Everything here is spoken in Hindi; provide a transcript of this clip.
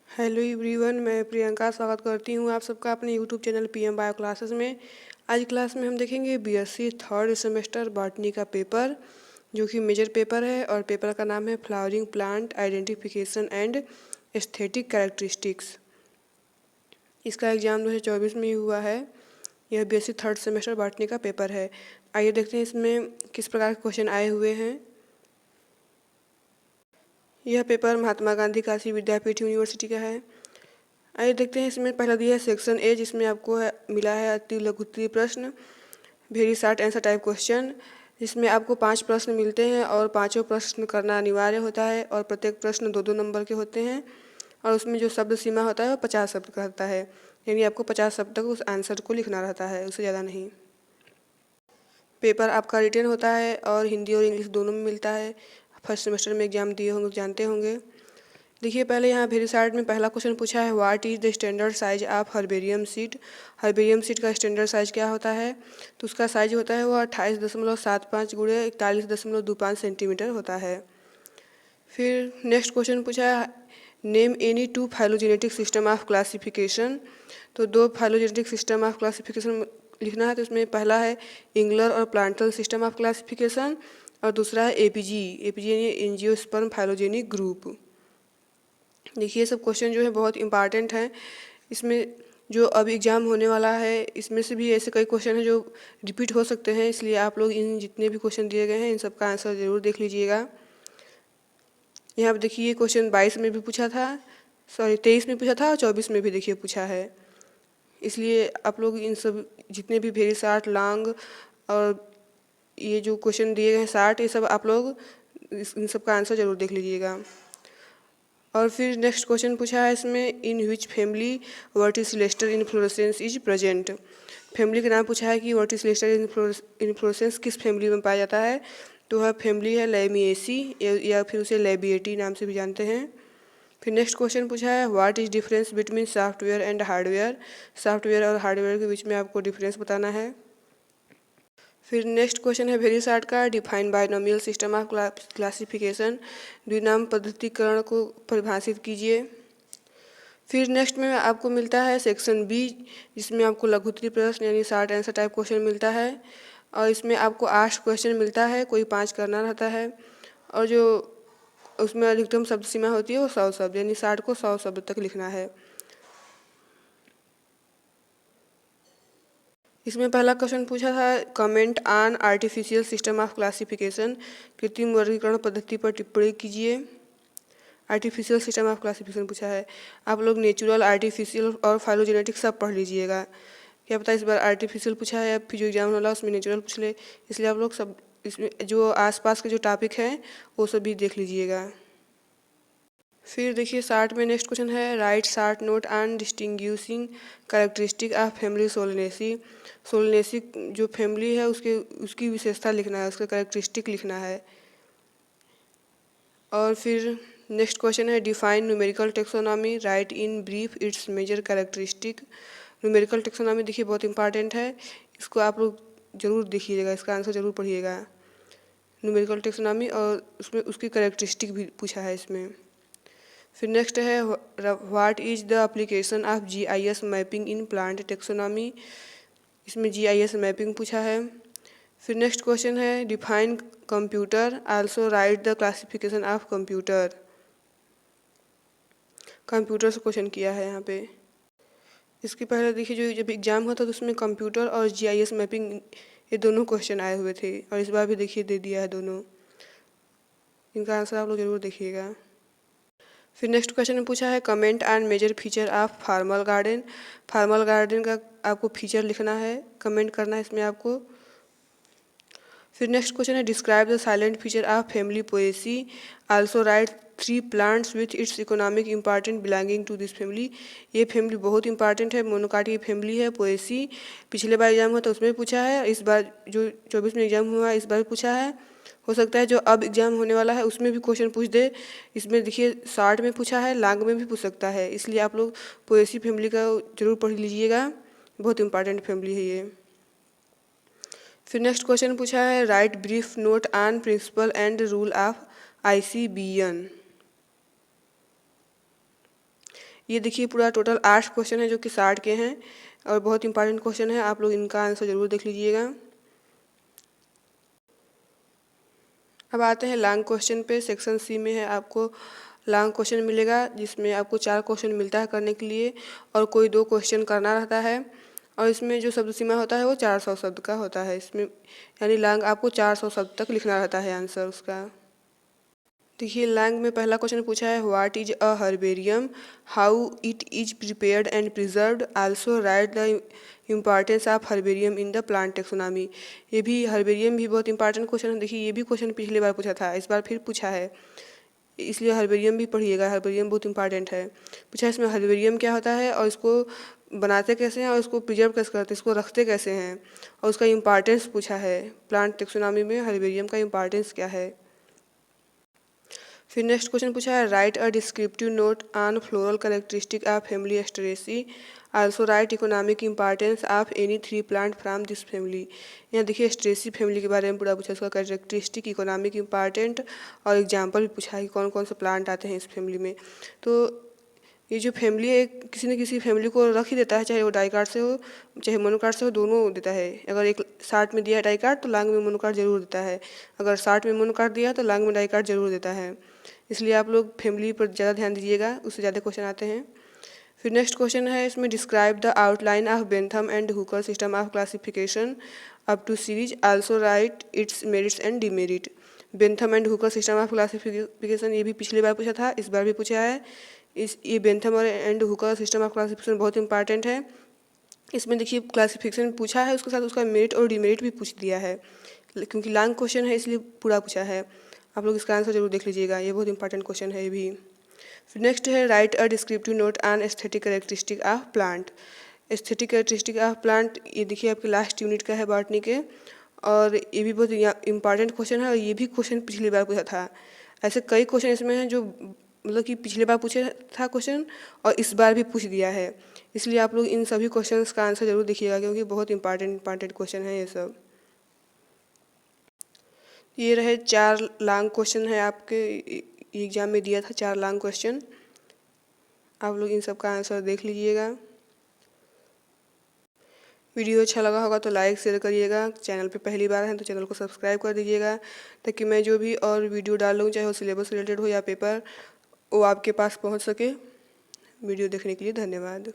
हेलो एवरीवन, मैं प्रियंका स्वागत करती हूँ आप सबका अपने YouTube channel PM bio classes में। आज क्लास में हम देखेंगे बीएससी थर्ड सेमेस्टर बॉटनी का पेपर, जो कि मेजर पेपर है और पेपर का नाम है flowering plant identification and aesthetic characteristics. इसका एग्ज़ाम 2024 में ही हुआ है। यह बीएससी थर्ड सेमेस्टर बॉटनी का पेपर है। आइए देखते हैं इसमें किस प्रकार के क्वेश्चन आए हुए हैं। यह पेपर महात्मा गांधी काशी विद्यापीठ यूनिवर्सिटी का है। आइए देखते हैं इसमें पहला दिया है सेक्शन ए, जिसमें आपको मिला है अति लघु उत्तरीय प्रश्न, very short answer type question, जिसमें आपको 5 प्रश्न मिलते हैं और पाँचों प्रश्न करना अनिवार्य होता है और प्रत्येक प्रश्न 2-2 नंबर के होते हैं और उसमें जो शब्द सीमा होता है वो 50 शब्द का होता है, यानी आपको 50 शब्द तक उस आंसर को लिखना रहता है, उससे ज़्यादा नहीं। पेपर आपका रिटन होता है और हिंदी और इंग्लिश दोनों में मिलता है। फर्स्ट सेमेस्टर में एग्जाम दिए होंगे, जानते होंगे। देखिए पहले यहाँ वेरी शॉर्ट में पहला क्वेश्चन पूछा है, what is the standard size of herbarium seat. Herbarium seat का स्टैंडर्ड साइज क्या होता है, तो उसका साइज होता है वो 28.75 गुणे 41.25 सेंटीमीटर होता है। फिर नेक्स्ट क्वेश्चन पूछा है, name any 2 phylogenetic system of classification. तो 2 फाइलोजेनेटिक सिस्टम ऑफ क्लासिफिकेशन लिखना है। तो इसमें पहला है इंगलर और प्लांटल सिस्टम ऑफ क्लासिफिकेशन और दूसरा है एपीजी यानी एंजियोस्पर्म फाइलोजेनिक ग्रुप। देखिए सब क्वेश्चन जो है बहुत इंपॉर्टेंट हैं। इसमें जो अब एग्ज़ाम होने वाला है इसमें से भी ऐसे कई क्वेश्चन हैं जो रिपीट हो सकते हैं, इसलिए आप लोग इन जितने भी क्वेश्चन दिए गए हैं इन सब का आंसर ज़रूर देख लीजिएगा। यहाँ पर देखिए क्वेश्चन 22 में भी पूछा था, 23 में पूछा था और 24 में भी देखिए पूछा है। इसलिए आप लोग इन सब जितने भी वेरी शॉर्ट लॉन्ग और ये जो क्वेश्चन दिए गए हैं शॉर्ट, ये सब आप लोग इन सब का आंसर ज़रूर देख लीजिएगा। और फिर नेक्स्ट क्वेश्चन पूछा है इसमें, in which family verticillaster inflorescence is present. Family का नाम पूछा है कि वर्टिसिलेस्टर इन्फ्लोरेसेंस किस फैमिली में पाया जाता है, तो वह फैमिली है लैमिएसी या फिर उसे लैबिएटी नाम से भी जानते हैं। फिर नेक्स्ट क्वेश्चन पूछा है, what is difference between software and hardware. Software और हार्डवेयर के बीच में आपको डिफरेंस बताना है। फिर नेक्स्ट क्वेश्चन है वेरी शॉर्ट का, define binomial system of classification. द्विनाम पद्धतिकरण को परिभाषित कीजिए। फिर नेक्स्ट में आपको मिलता है सेक्शन बी, जिसमें आपको लघु उत्तरीय प्रश्न यानी शॉर्ट आंसर टाइप क्वेश्चन मिलता है और इसमें आपको 8 क्वेश्चन मिलता है, कोई 5 करना रहता है और जो उसमें अधिकतम शब्द सीमा होती है वो 100 शब्द, यानी 60 को 100 शब्द तक लिखना है। इसमें पहला क्वेश्चन पूछा था, comment on artificial system of classification. कृत्रिम वर्गीकरण पद्धति पर टिप्पणी कीजिए। आर्टिफिशियल सिस्टम ऑफ क्लासिफिकेशन पूछा है। आप लोग नेचुरल, आर्टिफिशियल और फाइलोजेनेटिक सब पढ़ लीजिएगा। क्या पता इस बार आर्टिफिशियल पूछा है या फिर जो एग्जाम वाला उसमें नेचुरल पूछ ले, इसलिए आप लोग सब इसमें जो आसपास के जो टॉपिक हैं वो सब भी देख लीजिएगा। फिर देखिए 60 में नेक्स्ट क्वेश्चन है, right short note on distinguishing characteristic of family Solanaceae. Solanaceae जो फैमिली है उसकी विशेषता लिखना है, उसका कैरेक्टरिस्टिक लिखना है। और फिर नेक्स्ट क्वेश्चन है, define numerical taxonomy, write in brief its major characteristic. Numerical taxonomy देखिए बहुत इंपॉर्टेंट है, इसको आप लोग जरूर देखिएगा, इसका आंसर जरूर पढ़िएगा। न्यूमेरिकल टेक्सोनॉमी और उसमें उसकी कैरेक्टरिस्टिक भी पूछा है इसमें। फिर नेक्स्ट है, what is the application of GIS mapping in plant taxonomy. इसमें जीआईएस मैपिंग पूछा है। फिर नेक्स्ट क्वेश्चन है, define computer, also right the classification of computer. Computer से क्वेश्चन किया है यहाँ पे। इसके पहले देखिए जो जब एग्जाम हुआ था तो उसमें कंप्यूटर और जीआईएस मैपिंग ये दोनों क्वेश्चन आए हुए थे और इस बार भी देखिए दे दिया है दोनों। इनका आंसर आप लोग जरूर देखिएगा। फिर नेक्स्ट क्वेश्चन में पूछा है, comment on major feature of formal garden. Formal garden का आपको फीचर लिखना है, कमेंट करना है इसमें आपको। फिर नेक्स्ट क्वेश्चन है, describe the salient feature of family Poaceae, also write 3 plants with its economic important belonging to this family. ये फैमिली बहुत इंपॉर्टेंट है, मोनोकाटी फैमिली है पोएसी। पिछले बार एग्जाम हुआ था उसमें पूछा है, इस बार जो 24 में एग्जाम हुआ इस बार पूछा है। हो सकता है जो अब एग्जाम होने वाला है उसमें भी क्वेश्चन पूछ दे। इसमें देखिए शॉर्ट में पूछा है, लॉन्ग में भी पूछ सकता है, इसलिए आप लोग पोएसी फैमिली का जरूर पढ़ लीजिएगा, बहुत इंपॉर्टेंट फैमिली है ये। फिर नेक्स्ट क्वेश्चन पूछा है, write brief note on principle and rule of ICBN. ये देखिए पूरा टोटल 8 क्वेश्चन है जो कि 60 के हैं और बहुत इंपॉर्टेंट क्वेश्चन है, आप लोग इनका आंसर ज़रूर देख लीजिएगा। अब आते हैं लॉन्ग क्वेश्चन पे। सेक्शन सी में है आपको लॉन्ग क्वेश्चन मिलेगा, जिसमें आपको 4 क्वेश्चन मिलता है करने के लिए और कोई 2 क्वेश्चन करना रहता है और इसमें जो शब्द सीमा होता है वो 400 शब्द का होता है। इसमें यानी लॉन्ग आपको 400 शब्द तक लिखना रहता है आंसर उसका। देखिए लॉन्ग में पहला क्वेश्चन पूछा है what is a herbarium, how it is prepared and preserved, also right the importance of herbarium in the plant taxonomy. ये भी हर्बेरियम भी बहुत इंपॉर्टेंट क्वेश्चन है। देखिए ये भी क्वेश्चन पिछली बार पूछा था, इस बार फिर पूछा है, इसलिए हर्बेरियम भी पढ़िएगा, हर्बेरियम बहुत इंपॉर्टेंट है। पूछा है इसमें हर्बेरियम क्या होता है और इसको बनाते कैसे हैं और इसको प्रिजर्व कैसे करते हैं, इसको रखते कैसे हैं और उसका इम्पॉर्टेंस पूछा है। प्लांट टेक्सोनॉमी में हर्बेरियम का इम्पॉर्टेंस क्या है। फिर नेक्स्ट क्वेश्चन पूछा है right a descriptive note on floral characteristic of family Asteraceae, also right economic importance of any 3 plant from this family. यहाँ देखिए एस्ट्रेसी फैमिली के बारे में पूरा पूछा, उसका कैरेक्टरिस्टिक, इकोनॉमिक इंपॉर्टेंट और एग्जाम्पल भी पूछा है कि कौन कौन से प्लांट आते हैं इस फैमिली में। तो ये जो फैमिली है किसी न किसी फैमिली को रख ही देता है, चाहे वो डाइकार्ड से हो चाहे मोनोकार्ड से हो, दोनों देता है। अगर एक 60 में दिया है डाइकार्ड तो लॉन्ग में मोनोकार्ड जरूर देता है, अगर 60 में मोनोकार्ड दिया तो लॉन्ग में डाइकार्ड जरूर देता है। इसलिए आप लोग फैमिली पर ज़्यादा ध्यान दीजिएगा, उससे ज़्यादा क्वेश्चन आते हैं। फिर नेक्स्ट क्वेश्चन है इसमें describe the outline of Bentham and Hooker system of classification up to series, also write its merits and demerit. Bentham and Hooker system of classification ये भी पिछली बार पूछा था, इस बार भी पूछा है। ये बेंथम और and Hooker system of classification बहुत इंपॉर्टेंट है। इसमें देखिए क्लासिफिकेशन पूछा है, उसके साथ उसका मेरिट और डिमेरिट भी पूछ दिया है, क्योंकि लॉन्ग क्वेश्चन है इसलिए पूरा पूछा है। आप लोग इसका आंसर जरूर देख लीजिएगा, ये बहुत इंपॉर्टेंट क्वेश्चन है ये भी। फिर नेक्स्ट है right a descriptive note on aesthetic characteristic of plant. Aesthetic characteristic of plant ये देखिए आपके लास्ट यूनिट का है बॉटनी के, और ये भी बहुत इंपॉर्टेंट क्वेश्चन है और ये भी क्वेश्चन पिछली बार पूछा था। ऐसे कई क्वेश्चन इसमें हैं जो मतलब कि पिछले बार पूछे था क्वेश्चन और इस बार भी पूछ दिया है, इसलिए आप लोग इन सभी क्वेश्चंस का आंसर जरूर देखिएगा, क्योंकि बहुत इंपॉर्टेंट क्वेश्चन है ये सब। ये रहे 4 लॉन्ग क्वेश्चन है आपके एग्जाम में दिया था, 4 लॉन्ग क्वेश्चन, आप लोग इन सब का आंसर देख लीजिएगा। वीडियो अच्छा लगा होगा तो लाइक शेयर करिएगा, चैनल पे पहली बार हैं तो चैनल को सब्सक्राइब कर दीजिएगा, ताकि मैं जो भी और वीडियो डालूँ चाहे वो सिलेबस रिलेटेड हो या पेपर, वो आपके पास पहुंच सके। वीडियो देखने के लिए धन्यवाद।